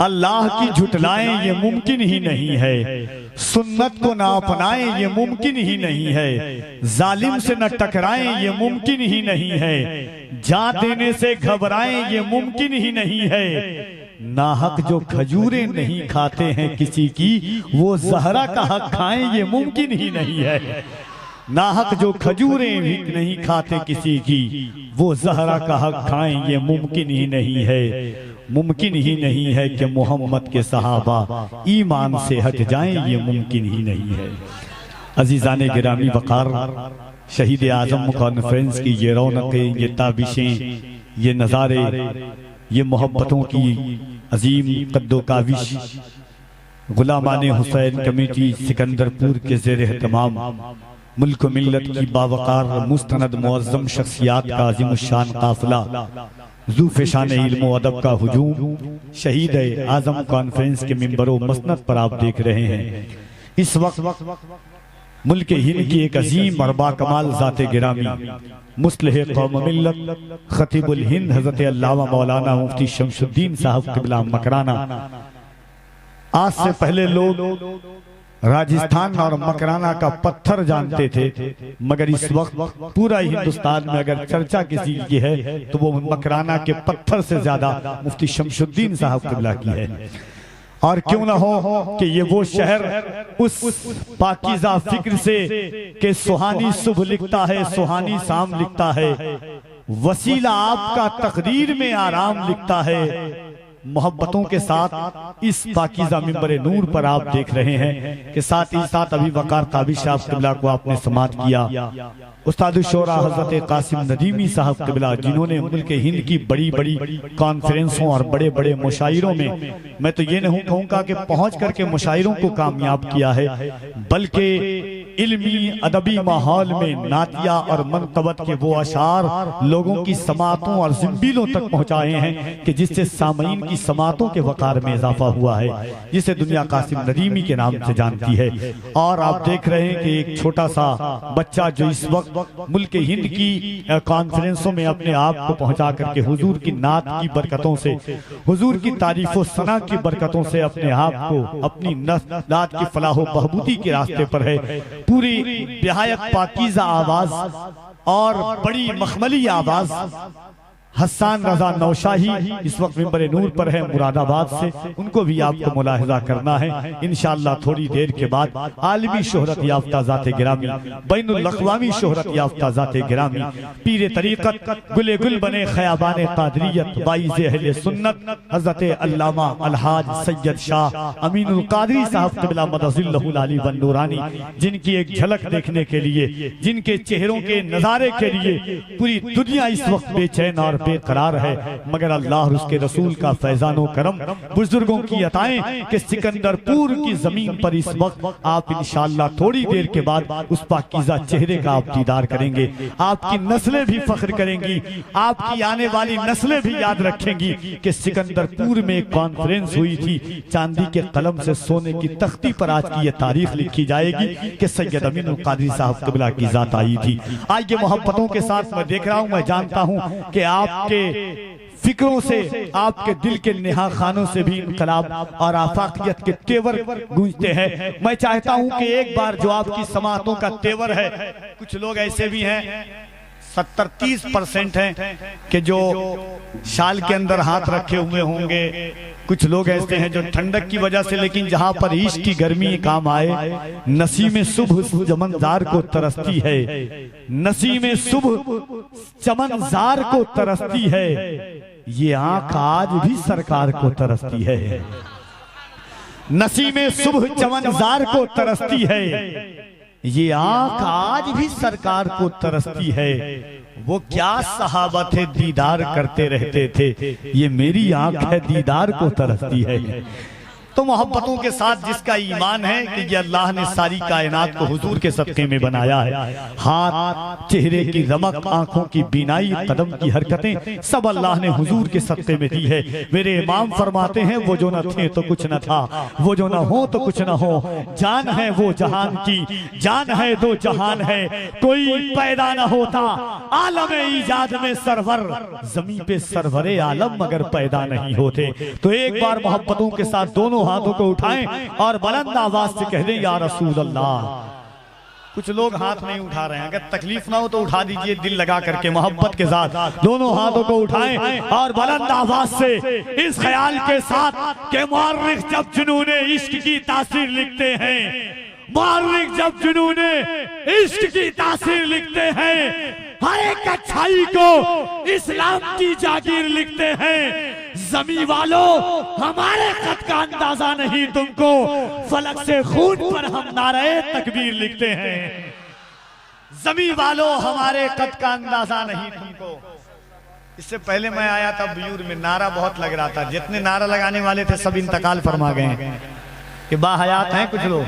अल्लाह की झुटलाएं ये मुमकिन ही नहीं है, सुन्नत को ना अपनाएं ये मुमकिन ही नहीं है, जालिम से न टकराएं ये मुमकिन ही नहीं है, जान देने से घबराएं ये मुमकिन ही नहीं है, नाहक जो खजूरें नहीं खाते हैं किसी की वो जहरा का हक खाएं ये मुमकिन ही नहीं है, नाहक जो खजूरें भी नहीं खाते किसी की वो जहरा का हक खाएं ये मुमकिन ही नहीं है, मुमकिन ही नहीं है कि मोहम्मद के सहाबा ईमान से हट जाएं ये मुमकिन ही नहीं है। अजीजान गिरामी वकार, शहीद आजम कॉन्फ्रेंस की ये रौनकें, ये ताबिशें, ये नज़ारे, ये मोहब्बतों की अजीम कद्दो काविश गुलामान हुसैन कमेटी सिकंदरपुर के ज़ेर एहतमाम मुल्क मिल्लत की बावकार मुस्तनद मुअज़्ज़म शख्सियात का अज़ीम शान काफिला ज़ूफ़े-शान इल्म अदब का हुजूम शहीद आज़म कॉन्फ्रेंस के मिंबर व मसनद पर आप देख रहे हैं। इस वक्त मुल्क हिंद की एक अजीम और बाकमाल ज़ाते गिरामी मुस्लिह कौम मिल्लत खतीबुल हिंद हज़रत अल्लामा मौलाना मुफ्ती शमसुद्दीन साहब क़िबला मकराना, आज से पहले लोग राजस्थान और मकराना का पत्थर जानते थे, मगर इस वक्त पूरा हिंदुस्तान में अगर चर्चा किसी की है तो वो मकराना के पत्थर से ज्यादा मुफ्ती शमसुद्दीन साहब क़िबला की है। और क्यों ना हो कि ये वो शहर उस पाकीज़ा फिक्र से के सुहानी सुबह लिखता है, सुहानी शाम लिखता है, वसीला आपका तकदीर में आराम लिखता है, मोहब्बतों के साथ इस पाकीज़ा मिंबर नूर पर आप देख रहे हैं कि साथ ही साथ अभी वकार ताबिश साहब क़िबला को आपने समात किया। उस्ताद शोरा हज़रत कासिम नदीमी साहब क़िबला, जिन्होंने मुल्क हिंद की बड़ी बड़ी कॉन्फ्रेंसों और बड़े बड़े मुशायरों में, मैं तो ये नहीं कहूँगा कि पहुँच करके मुशायरों को कामयाब किया है, बल्कि इल्मी अदबी माहौल में नातिया और मनक़बत के वो अशार लोगों की समातों और ज़िंबीलों तक पहुँचाए हैं कि जिससे सामईन की समातों के वक़ार में इजाफा हुआ है, जिसे दुनिया कासिम नदीमी के नाम से जानती है। और आप देख रहे हैं कि एक छोटा सा बच्चा जो इस वक्त मुल्क हिंद की कॉन्फ्रेंसों में अपने आप को पहुंचा करके हुजूर की नात की बरकतों से, हुजूर की तारीफ व सना की बरकतों से अपने आप को अपनी नात की फलाह व बहबूदी के रास्ते पर है, पूरी बेहद पाकीज़ा आवाज और बड़ी मखमली आवाज हसन रजा नौशाही इस वक्त मिंबर नूर पर है मुरादाबाद से, उनको भी आपको मुलाहिजा करना है। इंशाअल्लाह थोड़ी देर के बाद आलमी शोहरत याफ्ता ज़ाते गिरामी, बैनुल अक़वामी शोहरत याफ्ता ज़ाते गिरामी, पीर तरीक़त गुले गुल बने ख़याबान क़ादरियत बाइज़ अहले सुन्नत हज़रत अल्लामा अलहाज सैयद शाह अमीनुल क़ादरी साहब क़िबला मदज़िल्लहुल आली वन नूरानी, जिनकी एक झलक देखने के लिए, जिनके चेहरों के नज़ारे के लिए पूरी दुनिया इस वक्त बेचैन और बेकरार है, मगर अल्लाह और उसके रसूल का फैजानो करम, बुजुर्गों की अताएं कि सिकंदरपुर की जमीन पर इस वक्त आप इंशाअल्लाह थोड़ी देर के बाद उस पाकीज़ा चेहरे का आप दीदार करेंगे। आपकी नस्लें भी फख्र करेंगी, आपकी आने वाली नस्लें भी याद रखेंगी कि सिकंदरपुर में एक कॉन्फ्रेंस हुई थी, चांदी के कलम से सोने की तख्ती पर आज की ये तारीख लिखी जाएगी कि सैयद अमीनुल क़ादरी साहब क़िबला की जात आई थी। आज ये मोहब्बतों के साथ मैं देख रहा हूँ, मैं जानता हूँ कि आपके फिक्रों से, आपके दिल के नेहा खानों से भी इनकलाब और आफाकियत के तेवर गूंजते हैं। मैं चाहता हूं कि एक बार जो आपकी समातों का तेवर है, कुछ लोग ऐसे भी हैं 70-30% हैं कि जो शाल के अंदर हाथ रखे हुए होंगे, कुछ लोग ऐसे हैं जो ठंडक की वजह से, लेकिन जहां पर इश्क की गर्मी काम आए, नसीम सुबह चमनजार को तरसती है, नसीम सुबह चमनजार को तरसती है, ये आंख आज भी सरकार को तरसती है, नसीम सुबह चमनजार को तरसती है, ये आंख आज भी सरकार को तरसती है। वो क्या सहाबा थे दीदार करते रहते थे, ये मेरी आंख है दीदार को तरसती है। तो मोहब्बतों के साथ जिसका ईमान है कि ये अल्लाह ने सारी कायनात को हुजूर के सदक़े में बनाया है, हाथ, चेहरे की रमक, आंखों की बीनाई, कदम की हरकतें सब अल्लाह ने हुजूर के सदक़े में दी है। मेरे इमाम फरमाते हैं वो जो न थे तो कुछ न था, वो जो न हो तो कुछ न हो, जान है वो जहान की, जान है दो जहान है, कोई पैदा न होता आलम ईजाद में सरवर, जमीन पे सरवरे आलम मगर पैदा नहीं होते। तो एक बार मोहब्बतों के साथ दोनों हाथों को उठाएं और बुलंद आवाज से कह दें या रसूल अल्लाह। कुछ लोग हाथ नहीं उठा रहे हैं, अगर तकलीफ ना हो तो उठा दीजिए दिल लगा करके, मोहब्बत के साथ दोनों हाथों को उठाएं और बुलंद आवाज से इस ख्याल के साथ कि मुअर्रिख जब जुनूने इश्क की तासीर लिखते हैं, मुअर्रिख जब जुनूने इश्क की तासीर लिखते हैं, हर एक अच्छाई को इस्लाम की जागीर लिखते हैं। जमी वालों हमारे कद का अंदाजा नहीं तुमको, फलक से खून पर हम नारे तकबीर लिखते हैं। जमी वालों हमारे कद का अंदाजा नहीं तुमको। इससे पहले मैं आया था ब्यूर में, नारा बहुत लग रहा था, जितने नारा लगाने वाले थे सब इंतकाल फरमा गए हैं कि बाहयात हैं, कुछ लोग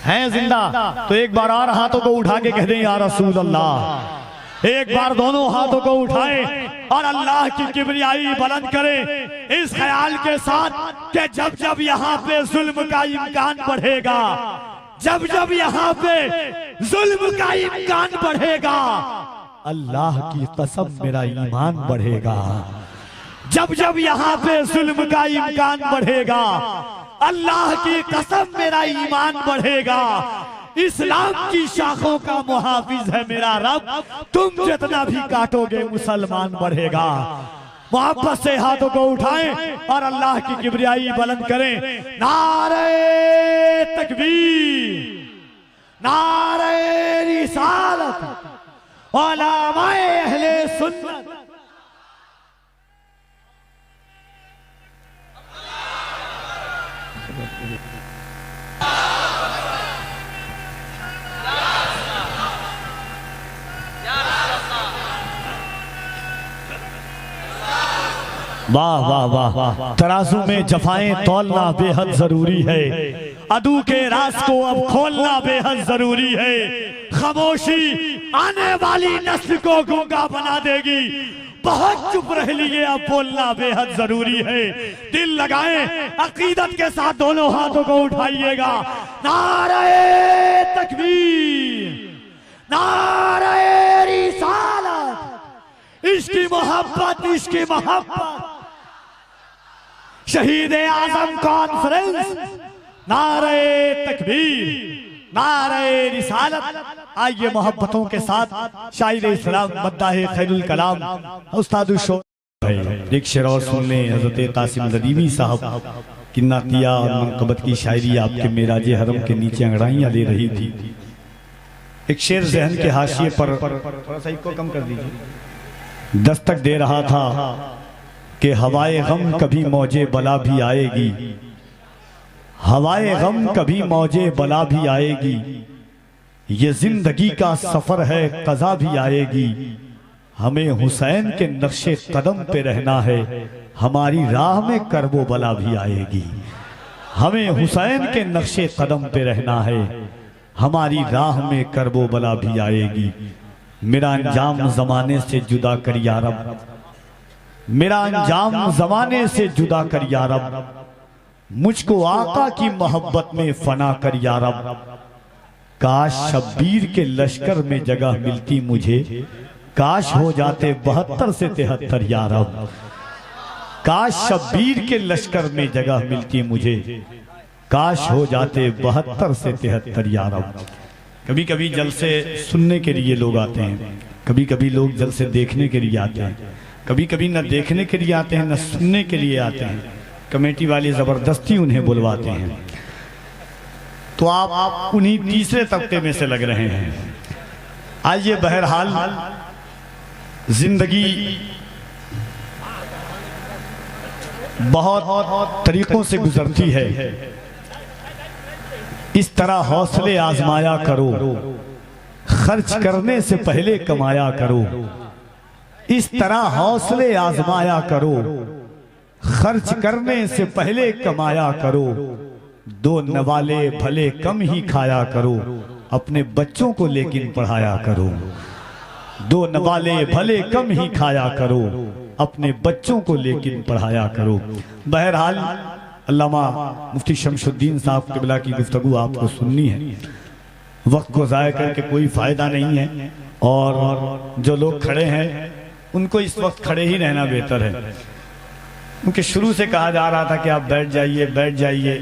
हैं जिंदा। तो एक बार और हाथों को उठा के कह दें या रसूल अल्लाह। एक बार दोनों हाथों को उठाएं और अल्लाह की किबरियाई बुलंद करें इस ख्याल के साथ कि जब जब यहाँ पे जुल्म का इम्कान बढ़ेगा, जब जब यहाँ पे जुल्म का इम्कान बढ़ेगा, अल्लाह की कसम मेरा ईमान बढ़ेगा। जब जब यहाँ पे जुल्म का इम्कान बढ़ेगा, अल्लाह की कसम मेरा ईमान बढ़ेगा। इस्लाम की शाखों का मुहाफिज है मेरा रब, तुम जितना भी काटोगे मुसलमान बढ़ेगा। मोहब्बत से हाथों को उठाएं और अल्लाह की किबरियाई बुलंद करें। नारे तकबीर, नारे रिसालत, उलमाए अहले सुन्नत। वाह वाह वाह वाह। तराजू में जफाएं तौलना बेहद जरूरी है, अदू के राज को अब खोलना बेहद जरूरी है। खामोशी आने वाली नस्ल को गूंगा बना देगी, बहुत चुप रह लिए अब बोलना बेहद जरूरी है। दिल लगाएं अकीदत के साथ, दोनों हाथों को उठाइएगा। नारे तकबीर, नारे रिसालत, इश्की मोहब्बत, इश्की मोहब्बत। शहीद आजम कॉन्फ्रेंस, नारे तकबीर, नारे रिसालत। आइए मोहब्बतों के साथ शायर इस्लाम मद्दाह खैरुल कलाम उस्ताद एक शेर और सुन लें। हजरत तासिम नदीमी साहब की नातिया और मनकबत की शायरी आपके मेराज हरम के नीचे अंगड़ाइयां ले रही थी। एक शेर जहन के हाशिए पर थोड़ा सा इसको कम कर दीजिए, दस्तक दे रहा था कि हवाए गम कभी मौजे बला भी आएगी, हवाए गम कभी मौजे बला भी आएगी, ये जिंदगी का सफर है कज़ा भी आएगी। हमें हुसैन के नक्शे कदम पे रहना है, हमारी राह में करबो बला भी आएगी। हमें हुसैन के नक्शे कदम पे रहना है, हमारी राह में करबो बला भी आएगी। मेरा अंजाम जमाने से जुदा कर या रब, मेरा अंजाम जमाने से जुदा कर या रब, मुझको आका की मोहब्बत में फना कर या रब। काश शब्बीर के लश्कर में जगह मिलती मुझे, काश हो जाते 72 से 73 या रब। काश शब्बीर के लश्कर में जगह मिलती मुझे, काश हो जाते 72 से 73 या रब। कभी कभी जलसे सुनने के लिए लोग आते हैं, कभी कभी लोग जलसे देखने के लिए आते हैं, कभी कभी न देखने के लिए आते हैं न सुनने के लिए आते हैं। कमेटी वाले जबरदस्ती उन्हें बुलवाते हैं। तो आप उन्हीं तीसरे तबके में से लग रहे हैं। आइए, बहरहाल जिंदगी बहुत तरीकों से गुजरती है। इस तरह हौसले आजमाया करो, खर्च करने से पहले कमाया करो। इस तरह हौसले आजमाया करो, खर्च करने से पहले कमाया करो, दो नवाले भले कम ही खाया करो, अपने बच्चों को लेकिन पढ़ाया करो। दो नवाले भले कम ही खाया करो, अपने बच्चों को लेकिन पढ़ाया करो। बहरहाल अल्लामा मुफ्ती शमशुद्दीन साहब क़िबला की गुफ्तगू आपको सुननी है, वक्त को ज़ाया करके कोई फ़ायदा नहीं है। और जो लोग खड़े हैं उनको इस वक्त खड़े ही रहना बेहतर है, क्योंकि शुरू से कहा जा रहा था कि आप बैठ जाइए बैठ जाइए,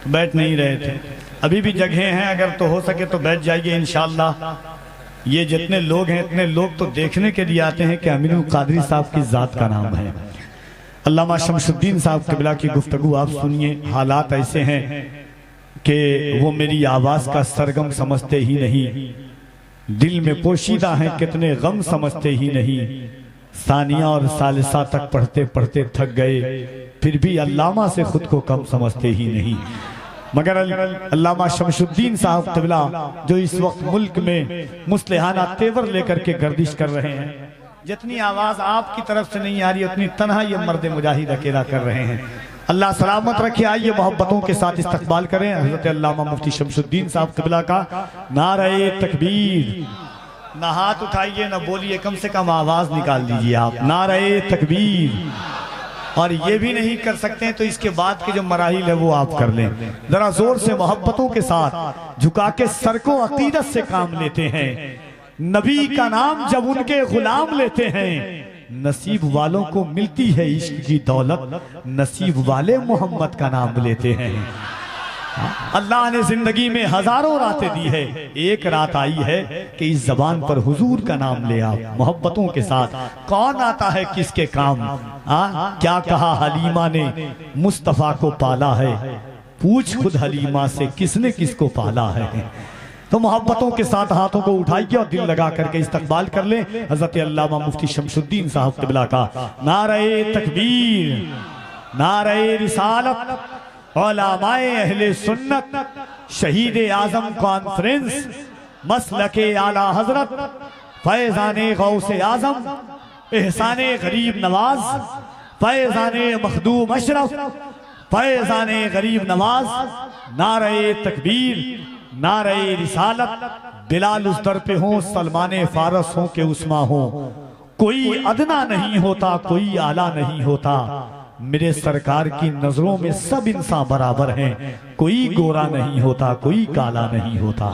तो बैठ नहीं रहे थे। अभी भी जगह हैं, अगर तो हो सके तो बैठ जाइए इंशाअल्लाह। ये जितने लोग हैं इतने लोग तो देखने के लिए आते हैं कि अमीनुल कादरी साहब की ज़ात का नाम है। अल्लामा शमशुद्दीन साहब क़िबला की गुफ्तगू आप सुनिए। हालात ऐसे हैं कि वो मेरी आवाज़ का सरगम समझते ही नहीं, दिल में पोशीदा हैं कितने गम समझते ही नहीं। सानिया और सालिसा तक पढ़ते पढ़ते थक गए, फिर भी अल्लामा से खुद को कम समझते ही नहीं। मगर अल्लामा शमशुद्दीन साहब क़िबला जो इस वक्त मुल्क में मुस्लिहाना तेवर लेकर के गर्दिश कर रहे हैं, जितनी आवाज़ आपकी तरफ से नहीं आ रही उतनी तन्हा ये मर्द मुजाहिद अकेला कर रहे हैं। अल्लाह सलामत रखे। आइए मोहब्बतों के साथ इस्तकबाल करें हज़रत अल्लामा मुफ्ती शमशुद्दीन साहब क़िबला का। नारे तकबीर, ना हाथ उठाइए ना बोलिए, कम से कम आवाज़ निकाल दीजिए आप, नारे तकबीर। और ये भी नहीं कर सकते हैं तो इसके बाद के जो मराहिल है वो आप कर लें। जरा जोर से मोहब्बतों के साथ झुका के सर को अकीदत से काम लेते हैं। नबी का नाम जब उनके गुलाम लेते हैं, नसीब वालों को मिलती है इश्क की दौलत, नसीब वाले मोहम्मद का नाम लेते हैं। अल्लाह ने जिंदगी में हजारों रातें दी है, एक रात आई है कि इस जबान पर हुजूर का नाम ले आओ मोहब्बतों के साथ। कौन आता है किसके काम, क्या कहा हलीमा ने मुस्तफा को पाला है, पूछ खुद हलीमा से किसने किसको पाला है। तो मोहब्बतों के साथ हाथों को उठाइए और दिल लगा करके इस्तकबाल कर ले हज़रत अल्लामा मुफ्ती शमशुद्दीन साहब क़िबला का। नारे तकबीर, नारे रिसालत, उलमाए अहले सुन्नत, शहीद आज़म कॉन्फ्रेंस, मसलके आला हजरत, फैज़ाने गौसे आज़म, एहसाने गरीब नवाज, फैज़ाने मखदूम अशरफ, फैज़ाने गरीब नवाज। नारे तकबीर, नारे रिसालत। बिलाल उस दर पे हो, सलमाने फारस हो के उस्मा हो, कोई अदना नहीं होता कोई आला नहीं होता। मेरे सरकार की नजरों में सब इंसान बराबर हैं, कोई गोरा नहीं होता कोई काला नहीं होता।